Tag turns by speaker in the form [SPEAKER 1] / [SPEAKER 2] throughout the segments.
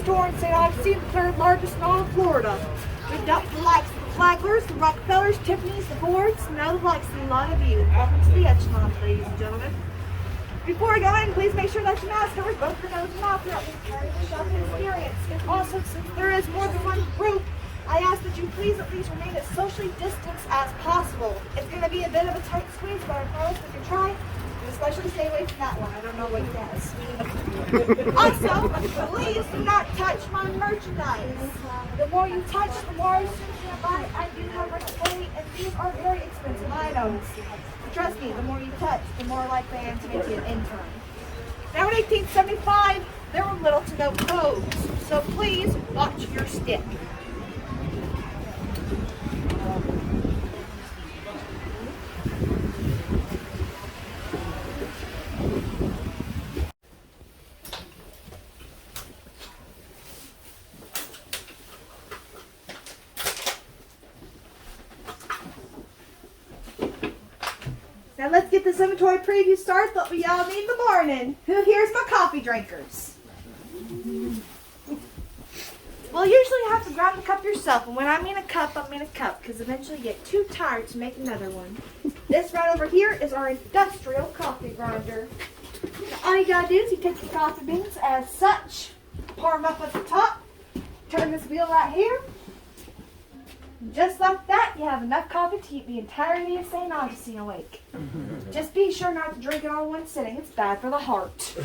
[SPEAKER 1] store in St. Augustine, the third largest in all of Florida. We've got the likes of the Flaglers, the Rockefellers, Tiffany's, the Fords, and now the likes of a lot of you. Welcome to the Echelon, ladies and gentlemen. Before we go in, please make sure that your mask covers both your nose and mouth throughout the entire shopping experience. And also, since there is more than one group, I ask that you please at least remain as socially distanced as possible. It's going to be a bit of a tight squeeze, but I promise we can try. And especially stay away from that one. I don't know what it does. Also, please do not touch my merchandise. The more you touch, the more I buy. I do have rent-free, and these are very expensive items. Trust me, the more you touch, the more likely I am to make you an intern. Now in 1875, there were little to no codes, so please watch your stick. Now let's get this inventory preview started, but we all need the morning. Who here's my coffee drinkers? Well, usually you have to grab the cup yourself, and when I mean a cup, because eventually you get too tired to make another one. This right over here is our industrial coffee grinder. Now, all you gotta do is you take your coffee beans as such, pour them up at the top, turn this wheel right here. Just like that, you have enough coffee to keep the entirety of St. Augustine awake. Just be sure not to drink it all in one sitting. It's bad for the heart.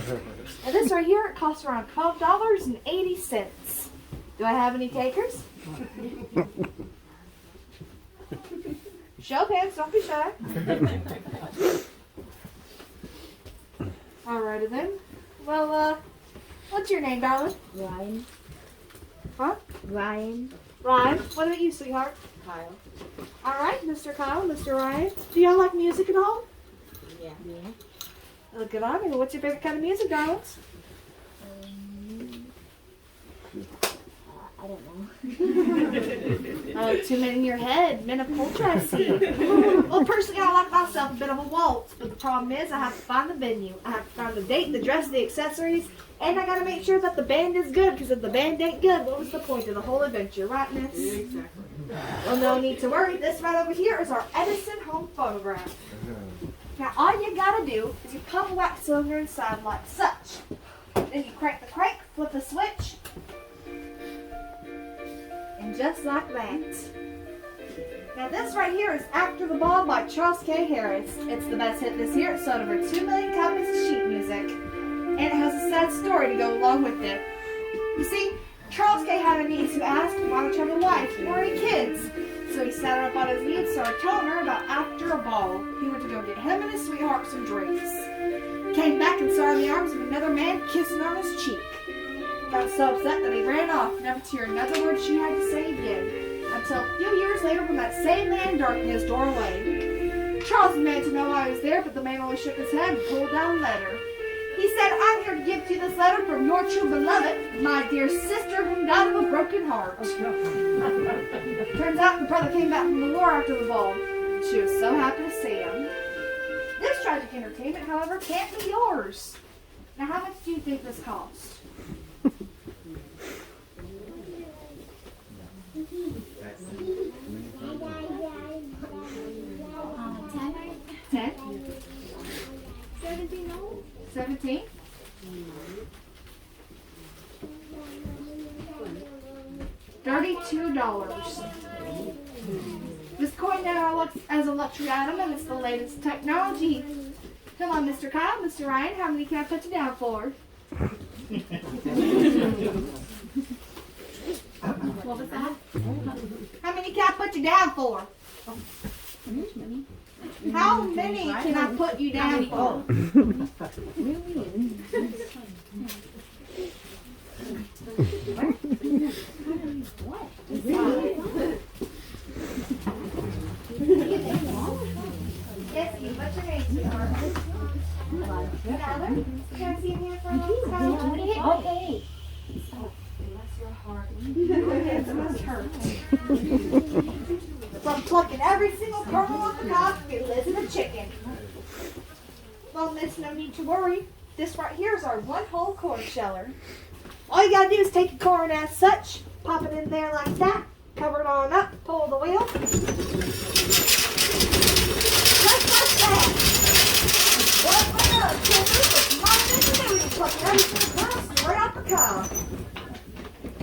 [SPEAKER 1] Now this right here, it costs around $12.80. Do I have any takers? Show of hands, don't be shy. Alrighty then. Well, what's your name, darling?
[SPEAKER 2] Ryan.
[SPEAKER 1] Huh?
[SPEAKER 2] Ryan.
[SPEAKER 1] Ryan. What about you, sweetheart?
[SPEAKER 2] Kyle.
[SPEAKER 1] Alright, Mr. Kyle, Mr. Ryan. Do y'all like music at all?
[SPEAKER 2] Yeah.
[SPEAKER 1] Look at me. What's your favorite kind of music, darlings?
[SPEAKER 2] I don't know.
[SPEAKER 1] Oh, too many in your head. Men of culture, I see. Well, personally, I like myself a bit of a waltz, but the problem is I have to find the venue. I have to find the date, the dress, the accessories, and I got to make sure that the band is good, because if the band ain't good, what was the point of the whole adventure, right, miss?
[SPEAKER 2] Exactly.
[SPEAKER 1] Well, no need to worry. This right over here is our Edison home phonograph. Now, all you got to do is you pop a wax cylinder inside like such. Then you crank the crank, flip the switch, and just like that. Now this right here is After the Ball by Charles K. Harris. It's the best hit this year. It sold over 2 million copies of sheet music. And it has a sad story to go along with it. You see, Charles K. had a niece who asked, why don't you have a wife or any kids? So he sat her up on his knee and started telling her about After a Ball. He went to go get him and his sweetheart some drinks. Came back and saw her in the arms of another man kissing on his cheek. Got so upset that he ran off, never to hear another word she had to say again, until a few years later when that same man darkened his doorway. Charles demanded to know why he was there, but the man only shook his head and pulled down a letter. He said, I'm here to give to you this letter from your true beloved, my dear sister who died of a broken heart. Turns out the brother came back from the war after the ball. She was so happy to see him. This tragic entertainment, however, can't be yours. Now, how much do you think this cost? $10? $17? $32. This coin now looks as a luxury item, and it's the latest technology. Come on, Mr. Kyle, Mr. Ryan, how many can I put you down for? What was that? How many can I put you down for? How many can I put you down for? What? Yes, what's your name, sweetheart? Tyler? Can I see your hand for a moment? Okay. Oh, bless your heart. Your hands must hurt. So I'm plucking every single kernel off the cob to be Liz and a chicken. Well, miss, no need to worry. This right here is our one whole corn sheller. All you gotta do is take your corn as such, pop it in there like that, cover it on up, pull the wheel. Just like that. One way up, right off the cob.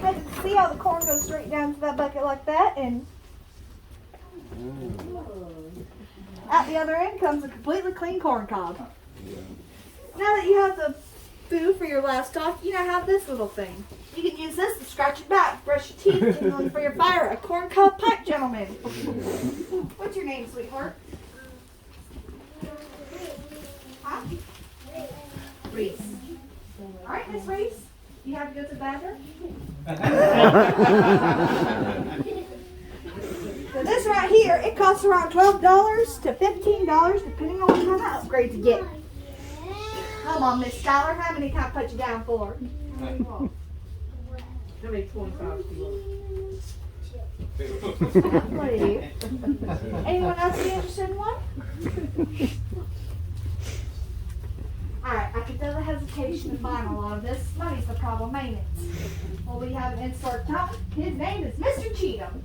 [SPEAKER 1] As you can see how the corn goes straight down to that bucket like that, and at the other end comes a completely clean corn cob. Now that you have the food for your livestock, you now have this little thing. You can use this to scratch your back, brush your teeth, and for your fire, a corn cob pipe, gentlemen. What's your name, sweetheart? Huh? Reese. All right, Miss Reese, you have to go to the bathroom. So this right here, it costs around $12 to $15, depending on what kind of upgrade you get. Come on, Miss Skylar, how many can I put you down for?
[SPEAKER 2] How many 25 do you
[SPEAKER 1] What are you? Anyone else be interested in one? Alright, I can tell the hesitation in buying a lot of this. Money's the problem, ain't it? Well, we have an in-store top. His name is Mr. Cheatham.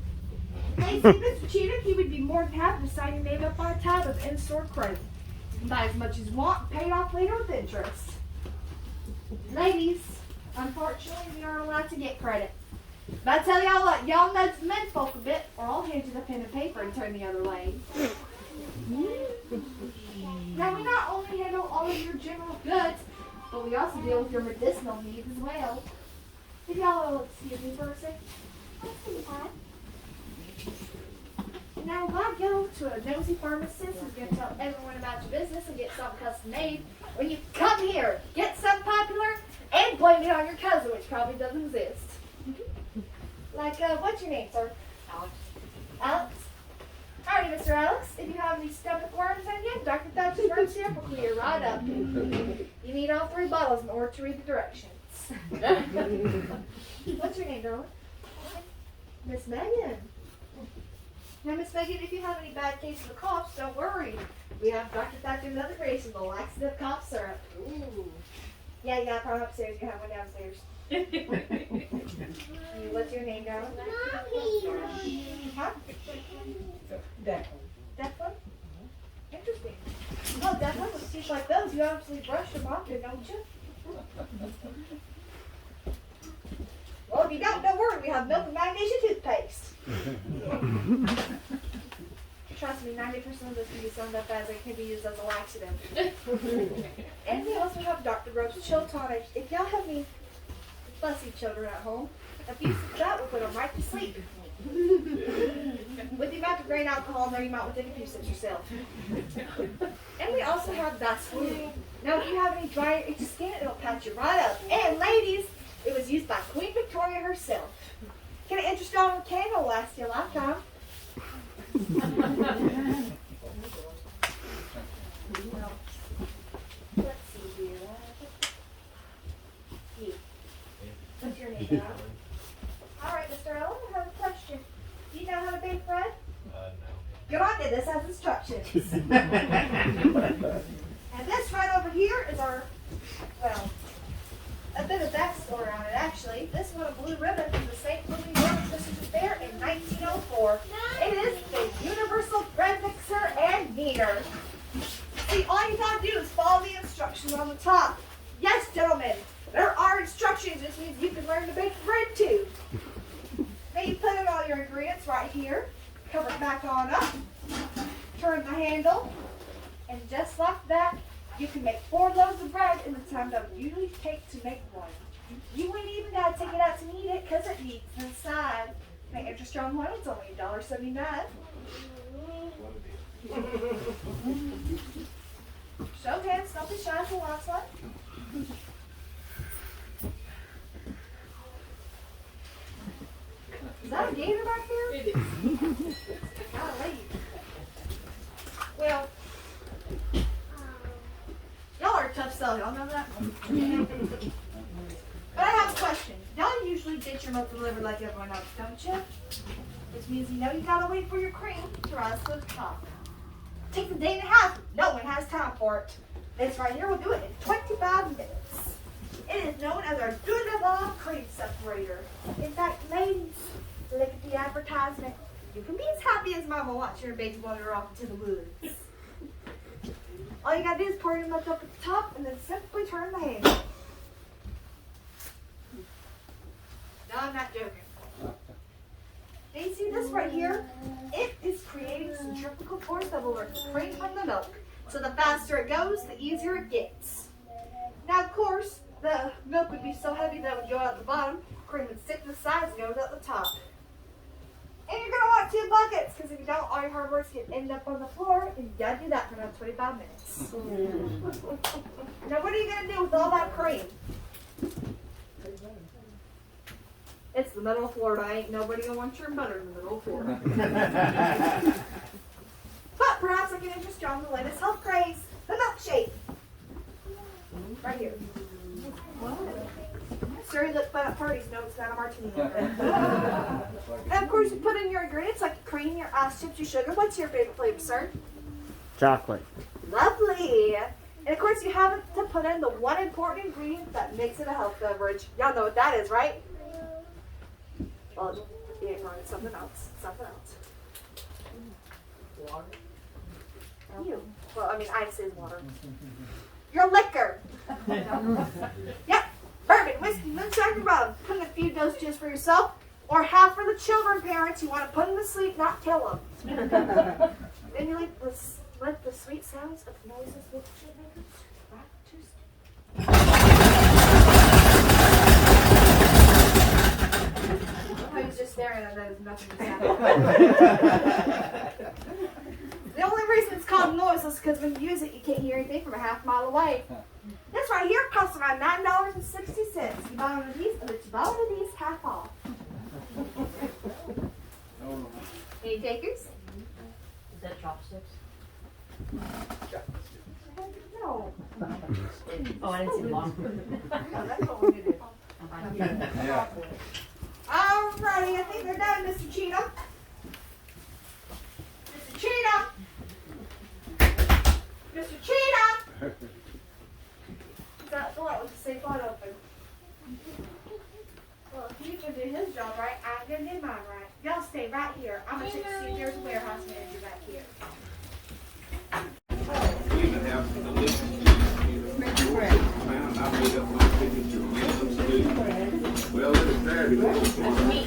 [SPEAKER 1] Hey, see, Mr. Cheatham, he would be more than happy to sign your name up on a tab of in-store credit. You can buy as much as you want, pay it off later with interest. Ladies, unfortunately, we aren't allowed to get credit. But I tell y'all what, y'all nudge the men folk a bit, or I'll hand you the pen and paper and turn the other way. Now, we not only handle all of your general goods, but we also deal with your medicinal needs as well. If y'all will excuse me for a second. Now, why go to a nosy pharmacist who's going to tell everyone about your business and get something custom made when you come here, get something popular, and blame it on your cousin, which probably doesn't exist? Like, what's your name, sir?
[SPEAKER 2] Alex.
[SPEAKER 1] Alex? Alrighty, Mr. Alex. If you have any stomach worms in you, Dr. Thatcher's worm syrup will clear right up. You need all 3 bottles in order to read the directions. What's your name, darling? Miss Megan. Now, Miss Megan, if you have any bad cases of coughs, don't worry. We have Dr. Thatcher's other creation, the laxative cough syrup. Ooh. Yeah, you got a problem upstairs. You have one downstairs. What's your name, darling? Huh? Declan? Interesting. Oh, Declan, with teeth like those, you obviously brush them often, don't you? Well, if you don't worry. We have milk and magnesium toothpaste. Trust me, 90% of this can be summed up as it can be used as a laxative. And we also have Dr. Grove's chill tonic. If y'all have any fussy children at home, if you sip that, we'll put them right to sleep. With the amount of grain alcohol in there, you might want to take a few sips yourself. And we also have Vaseline. Now, if you have any dry or itchy skin, it'll patch you right up. And ladies, it was used by Queen Victoria herself. Can an interest on a candle last you a lifetime? Let's see here. What's your name, Al? All right, Mr. Allen, I have a question. Do you know how to bake bread?
[SPEAKER 3] No.
[SPEAKER 1] Go on, this has instructions. And this right over here is our, well, a bit of backstory on it, actually. This won a blue ribbon from the St. Louis Christmas Fair in 1904. It is the Universal Bread Mixer and Kneader. See, all you gotta do is follow the instructions on the top. Yes, gentlemen, there are instructions. This means you can learn to bake bread too. Now you put in all your ingredients right here. Cover it back on up. Turn the handle. And just like that, you can make 4 loaves of bread in the time that would usually take to make one. You ain't even got to take it out to eat it because it needs inside. An extra strong one, it's only $1.79. Show hands, don't be shy for one one. Is that a gator back there?
[SPEAKER 2] It is.
[SPEAKER 1] Golly. Well, y'all are a tough sell, y'all know that? But I have a question. Y'all usually get your milk delivered like everyone else, don't you? Which means you know you gotta wait for your cream to rise to the top. Takes a day and a half. No one has time for it. This right here will do it in 25 minutes. It is known as our Dunabah cream separator. In fact, ladies, look at the advertisement. You can be as happy as Mama watching her baby wander off into the woods. All you gotta do is pour your milk up at the top and then simply turn the handle. No, I'm not joking. Now you see this right here? It is creating centrifugal force that will work the cream from the milk. So the faster it goes, the easier it gets. Now, of course, the milk would be so heavy that it would go out the bottom, cream would stick to the sides and go out the top. And you're gonna want 2 buckets, because if you don't, all your hard work can end up on the floor, and you gotta do that for another 25 minutes. Now, what are you gonna do with all that cream? It's the middle of Florida. Ain't nobody gonna want your butter in the middle of Florida. But perhaps I can interest you on the latest health craze, the milkshake. Right here. Sir, you look fun at parties. No, it's not a martini. And of course, you put in your ingredients like your cream, your ice chips, your sugar. What's your favorite flavor, sir?
[SPEAKER 3] Chocolate.
[SPEAKER 1] Lovely. And of course, you have to put in the one important ingredient that makes it a health beverage. Y'all know what that is, right? Well, you ain't wrong. It's something else. Something else.
[SPEAKER 2] Water.
[SPEAKER 1] You. Well, I mean, ice is water. Your liquor. Yep. Bourbon, whiskey, moonshine, and rum. Put in a few dosages for yourself, or half for the children parents you want to put them to sleep, not kill them. Then you let the sweet sounds of noises with the chip makers rock to I was just staring at that as nothing was happening. The only reason it's called noise is because when you use it, you can't hear anything from a half mile away. This right here costs around $9.60. You buy one of these, and you buy one of these, half off. Any takers?
[SPEAKER 2] Is that chopsticks?
[SPEAKER 1] No.
[SPEAKER 2] Oh, I didn't see the bottom.
[SPEAKER 1] No, that's what we're going to do. Alrighty, I think they're done, Mr. Cheetah. Mr. Cheetah! Mr. Cheetah! That door was safe wide open. Well, if he can do his job right, I'm going to do mine right. Y'all stay right here. I'm going to see there's a warehouse manager back here.
[SPEAKER 4] Well, it's Saturday.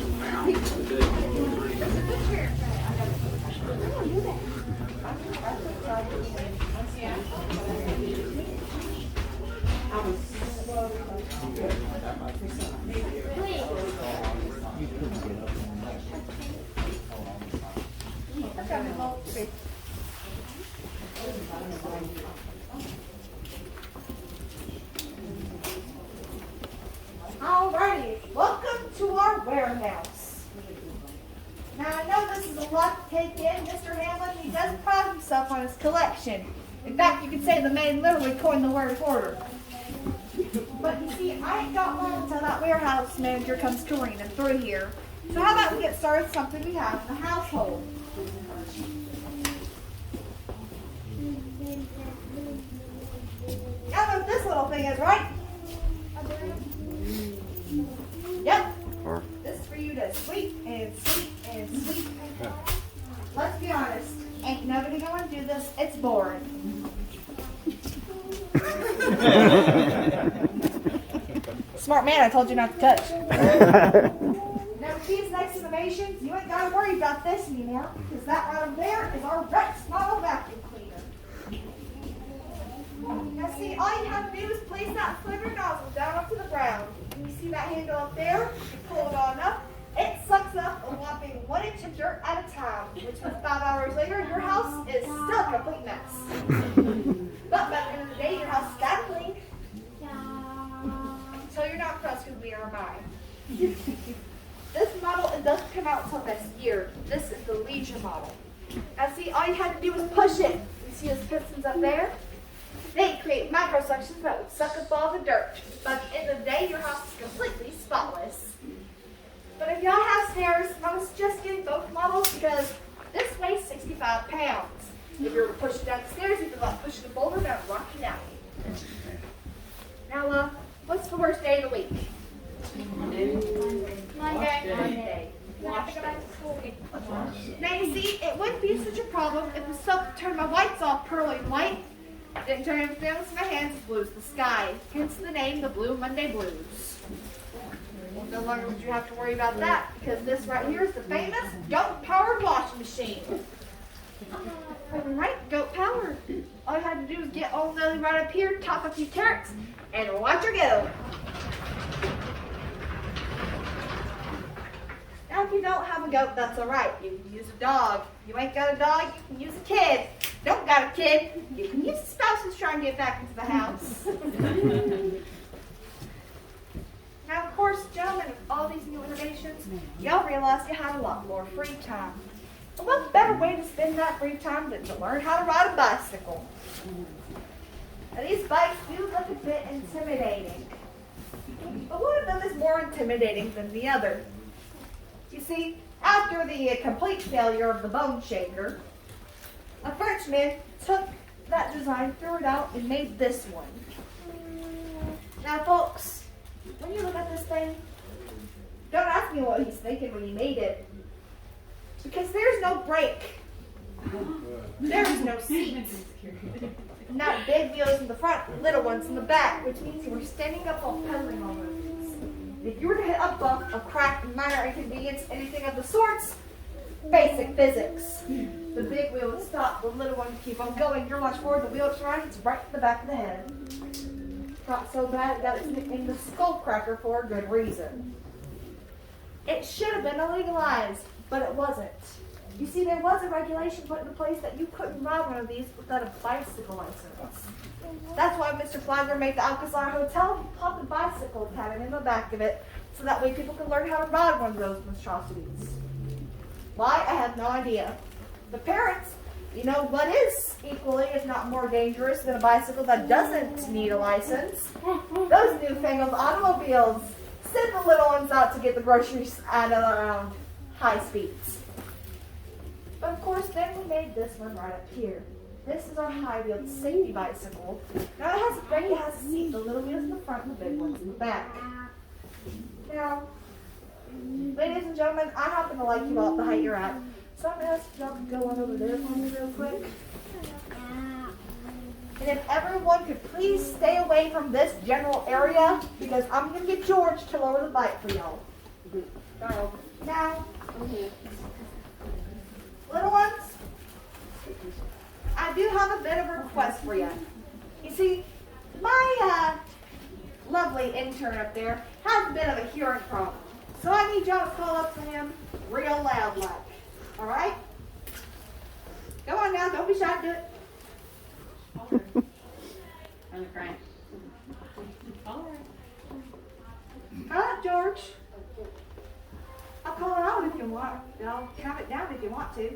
[SPEAKER 1] Alrighty, welcome to our warehouse. Now I know this is a lot to take in. Mr. Hamlin, he does pride himself on his collection. In fact, you could say the man literally coined the word hoarder. But you see, I ain't got long until that warehouse manager comes touring and through here. So how about we get started with something we have in the household? Y'all know what this little thing is, right? Yep. This is for you to sweep and sweep and sweep. Let's be honest, ain't nobody gonna do this. It's boring. Smart man, I told you not to touch. Now with these next innovations, you ain't gotta worry about this anymore, because that right over there is our Rex model vacuum cleaner. Now see, all you have to do is place that flicker nozzle down onto the ground. And you see that handle up there? You pull it on up. It sucks up a whopping 1 inch of dirt at a time, which means 5 hours later, your house is still a complete mess. But by the end of the day, your house is got clean. So you're not pressed because we are mine. This model, it doesn't come out until next year. This is the Leisure model. Now see, all you had to do was push it. You see those pistons up there? They create microsuctions that would suck up all the dirt. By the end of the day, your house is completely spotless. But if y'all have stairs, I was just getting both models because this weighs 65 pounds. If you were to push it down the stairs, you'd be like pushing a boulder down a rocky alley. Now, what's the worst It was soap to turn my whites off pearly white. Didn't turn anything else in my hands as blue as the sky. Hence the name, the Blue Monday Blues. Well, no longer would you have to worry about that because this right here is the famous goat-powered washing machine. Right, goat powered. All you had to do was get old Lily right up here, top a few carrots, and watch her go. Now, if you don't have a goat, that's all right. You can use a dog. If you ain't got a dog, you can use a kid. Don't got a kid, you can use a spouse who's trying to get back into the house. Now, of course, gentlemen, with all these new innovations, y'all realize you have a lot more free time. But what better way to spend that free time than to learn how to ride a bicycle? Now, these bikes do look a bit intimidating. But one of them is more intimidating than the other. You see, after the complete failure of the bone shaker, a Frenchman took that design, threw it out, and made this one. Now, folks, when you look at this thing, don't ask me what he's thinking when he made it. Because there's no brake. There's no seat. Not big wheels in the front, little ones in the back, which means you were standing up while pedaling on those. If you were to hit a bump, a crack, minor inconvenience, anything of the sorts, basic physics. The big wheel would stop, the little one would keep on going. You're launched forward, the wheel would turn, it's right in the back of the head. Got so bad it got its nickname the skull cracker for a good reason. It should have been illegalized, but it wasn't. You see, there was a regulation put into place that you couldn't ride one of these without a bicycle license. That's why Mr. Flagler made the Alcazar Hotel. He popped a bicycle cabin in the back of it, so that way people could learn how to ride one of those monstrosities. Why? I have no idea. The parents, you know what is equally, if not more dangerous than a bicycle that doesn't need a license? Those newfangled automobiles. Send the little ones out to get the groceries at high speeds. But of course, then we made this one right up here. This is our high-wheeled safety bicycle. Now it has a brake, it has a seat, the little wheels in the front and the big ones in the back. Now, ladies and gentlemen, I happen to like you all at the height you're at. So I'm going to ask if y'all could go on over there for me real quick. And if everyone could please stay away from this general area, because I'm going to get George to lower the bike for y'all. Now, little ones, I do have a bit of a request for you. You see, my lovely intern up there has a bit of a hearing problem. So I need y'all to call up to him real loud like. All right? Go on now. Don't be shy. Do it.
[SPEAKER 2] I'm crying. All
[SPEAKER 1] right, George. I'll call it out if you want. I'll count it down if you want to.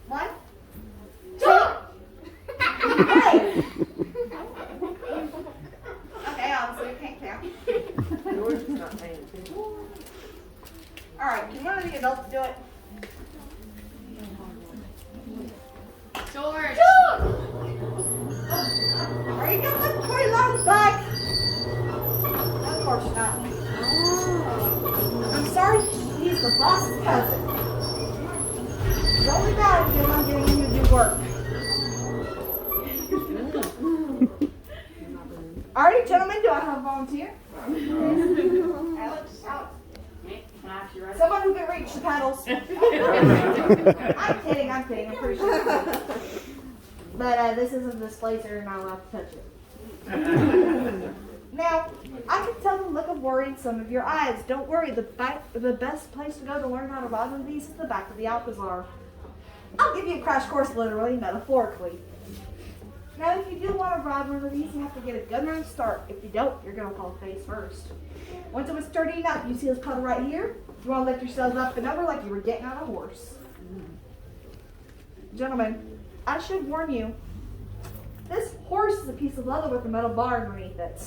[SPEAKER 1] 1, 2. Hey! Okay, obviously you can't count.
[SPEAKER 2] George is not paying attention.
[SPEAKER 1] All right, can one of the adults do it?
[SPEAKER 2] George!
[SPEAKER 1] Are you going to play loud back? Of course not. I'm sorry, he's the boss's cousin. It's only bad because I'm getting him to do work. Alright, gentlemen, do I have a volunteer? Alex. Someone who can reach the pedals. I'm kidding, I'm pretty sure. But this isn't this place, you're not allowed to touch it. Now, I can tell the look of worry in some of your eyes. Don't worry, the best place to go to learn how to ride one of these is the back of the Alcazar. I'll give you a crash course literally, metaphorically. Now, if you do want to ride one of these, you have to get a good run start. If you don't, you're going to fall face first. Once it was sturdy enough, you see this puddle right here? You want to lift yourselves up and over like you were getting on a horse. Gentlemen, I should warn you, this horse is a piece of leather with a metal bar underneath it.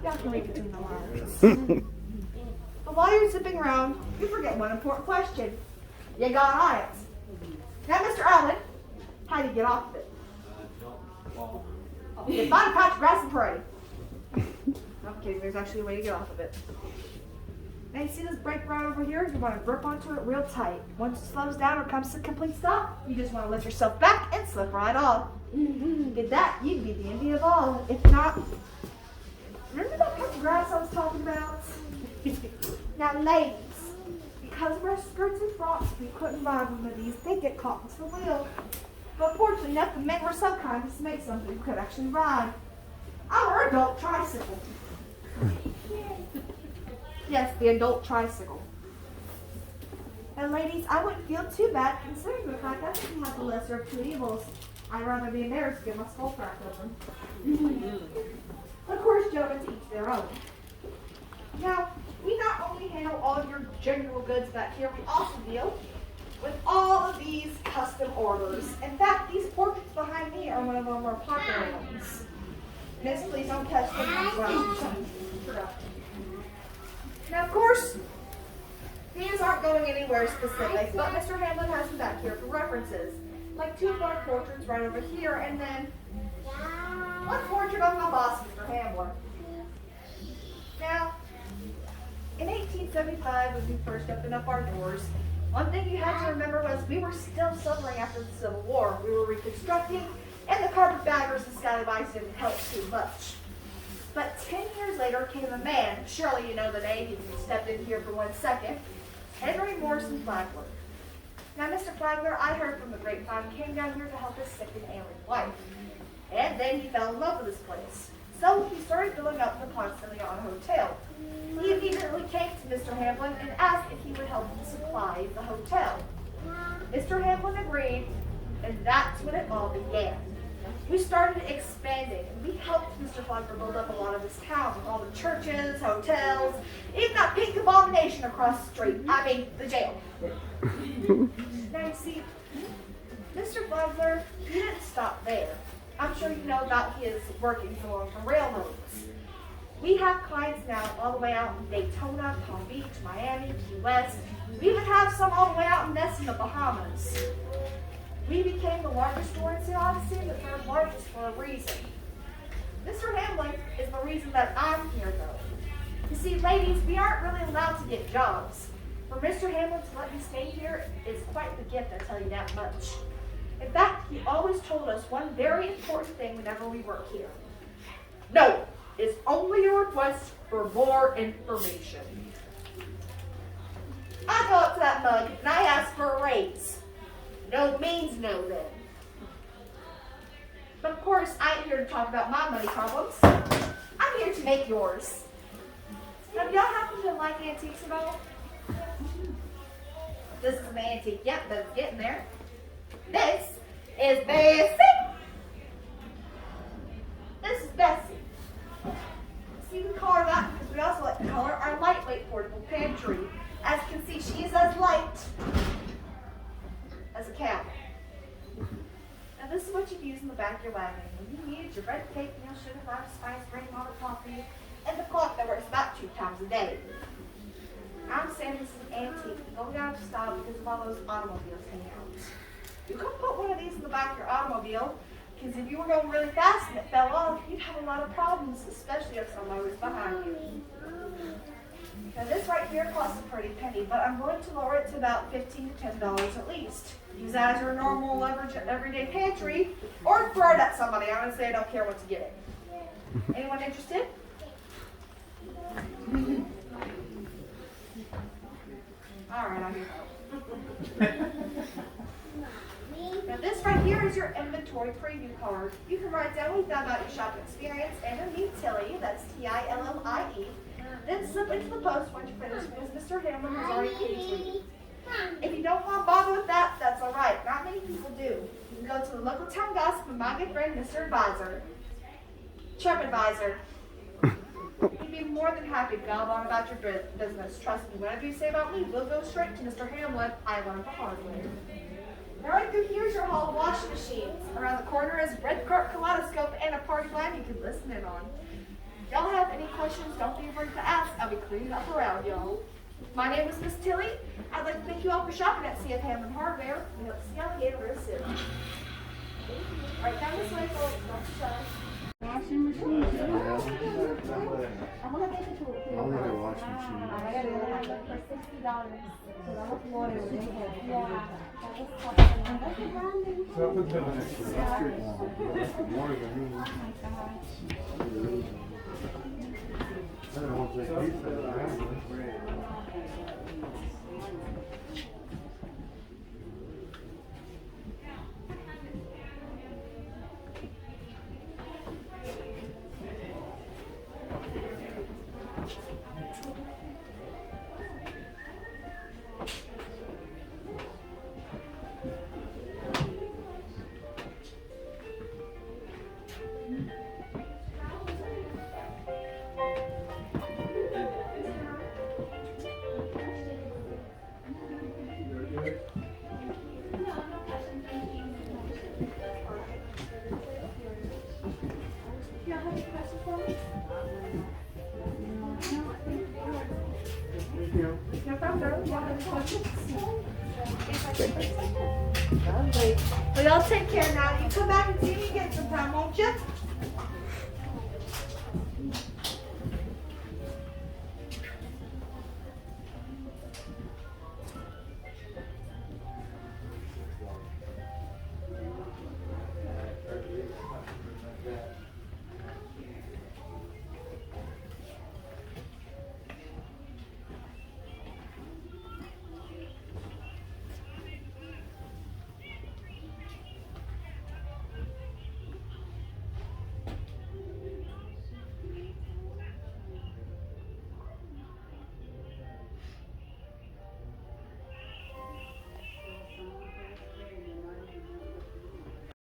[SPEAKER 1] Y'all can read between the lines. But while you're zipping around, you forget one important question. You got on it. Now, Mr. Allen, how do you get off of it? You find a patch of grass and pray. I'm kidding, there's actually a way to get off of it. Now you see this brake right over here? You want to grip onto it real tight. Once it slows down or comes to a complete stop, you just want to lift yourself back and slip right off. Did that, you'd be the envy of all. If not, remember that cut grass I was talking about? Now ladies, because of our skirts and frocks, we couldn't ride one of these. They get caught with the wheel. But fortunately enough, the men were so kind as to make something we could actually ride. Our adult tricycle. Yes, the adult tricycle. And ladies, I wouldn't feel too bad considering the fact that I didn't have the lesser of two evils. I'd rather be embarrassed to get my skull cracked open. Of course, gentlemen, to each their own. Now, we not only handle all of your general goods back here, we also deal with all of these custom orders. In fact, these portraits behind me are one of our more popular ones. Miss, please don't touch them. Now, of course, these aren't going anywhere specific, but Mr. Hamlin has them back here for references. Like two of our portraits right over here, and then one portrait of my boss, Mr. Hamlin. Now, in 1875, when we first opened up our doors, one thing you had to remember was we were still suffering after the Civil War. We were reconstructing, and the carpetbaggers and scallywags didn't help too much. But 10 years later came a man, surely you know the name, he stepped in here for 1 second, Henry Morrison Flagler. Now, Mr. Flagler, I heard from the grapevine, came down here to help his sick and ailing wife. And then he fell in love with this place. So he started building up the constantly on hotel. He immediately came to Mr. Hamlin and asked if he would help him supply the hotel. Mr. Hamlin agreed, and that's when it all began. We started expanding, and we helped Mr. Flagler build up a lot of this town with all the churches, hotels, even that pink abomination across the street. I mean, the jail. Now you see, Mr. Flagler, he didn't stop there. I'm sure you know about his workings along the railroads. We have clients now all the way out in Daytona, Palm Beach, Miami, Key West. We even have some all the way out in Ness in the Bahamas. We became the largest store in St. Augustine, the third largest for a reason. Mr. Hamlin is the reason that I'm here, though. You see, ladies, we aren't really allowed to get jobs. For Mr. Hamlin to let me stay here is quite the gift, I tell you that much. In fact, he always told us one very important thing whenever we work here. No, it's only a request for more information. I go up to that mug and I ask for a raise. No means no then. But of course, I ain't here to talk about my money problems. I'm here to make yours. Now, do y'all happen to like antiques at all? This is an antique. Yep, that's getting there. This is Bessie. This is Bessie. See, we call her that because we also like to call her our lightweight portable pantry. As you can see, she is as light as a cow. Now this is what you'd use in the back of your wagon. You need your bread, cake, meal, sugar, rice, spice, grain, water, coffee, and the clock that works about 2 times a day. I'm saying this is an antique. It's going out of style because of all those automobiles hanging out. You couldn't put one of these in the back of your automobile because if you were going really fast and it fell off, you'd have a lot of problems, especially if somebody was behind you. Now this right here costs a pretty penny, but I'm going to lower it to about $15 to $10 at least. Use that as your normal leverage everyday pantry, or throw it at somebody. Honestly, I don't care what to get it. Anyone interested? All right, I'll get out. Now this right here is your inventory preview card. You can write down what you thought about your shopping experience and your meet Tilly, that's Tillie. Then slip into the post once you finish because Mr. Hamlin has already paid for you. If you don't want to bother with that, that's all right. Not many people do. You can go to the local town gossip and my good friend, Mr. Advisor. TripAdvisor. He'd be more than happy to gob on about your business. Trust me, whatever you say about me, we'll go straight to Mr. Hamlin. I learned the hard way. Now right through here is your hall of washing machines. Around the corner is a red cart kaleidoscope and a party line you can listen in on. If y'all have any questions, don't be afraid to ask. I'll be cleaning up around y'all. My name is Miss Tilly. I'd like to thank you all for shopping at C.F. Hamlin Hardware. We hope to see y'all again real soon. Right down this way, folks. Don't shy.
[SPEAKER 2] Washing machine.
[SPEAKER 1] I'm gonna take it to
[SPEAKER 3] I'll need to watch
[SPEAKER 1] I got it for $60. So that was Florida. Yeah. That was tough.
[SPEAKER 3] So I put them next to the street one. That's the more than me.
[SPEAKER 1] Oh my gosh.
[SPEAKER 3] I don't want to take pizza.
[SPEAKER 1] Well, y'all take care now. You come back and see me again sometime, won't you?